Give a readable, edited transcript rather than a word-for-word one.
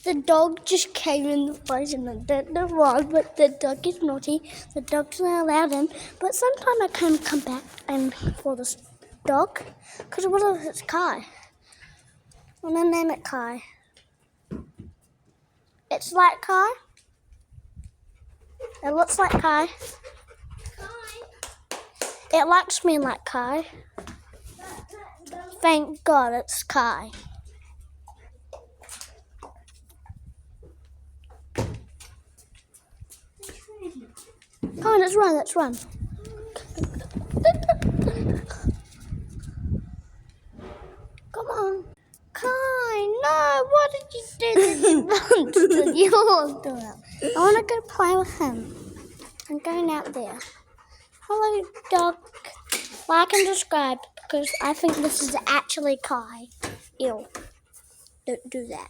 The dog just came in the place and I don't know why, but the dog is naughty. The dog's not allowed in. But sometime I can come back and for this dog. Because what if it's Kai? I'm going to name it Kai. It's like Kai. It looks like Kai. It likes me like Kai. Thank God it's Kai. Come on, let's run. Come on. Kai, no, what did you do to the monster? You won't do it. I want to go play with him. I'm going out there. Hello, dog. Like and subscribe because I think this is actually Kai. Ew. Don't do that.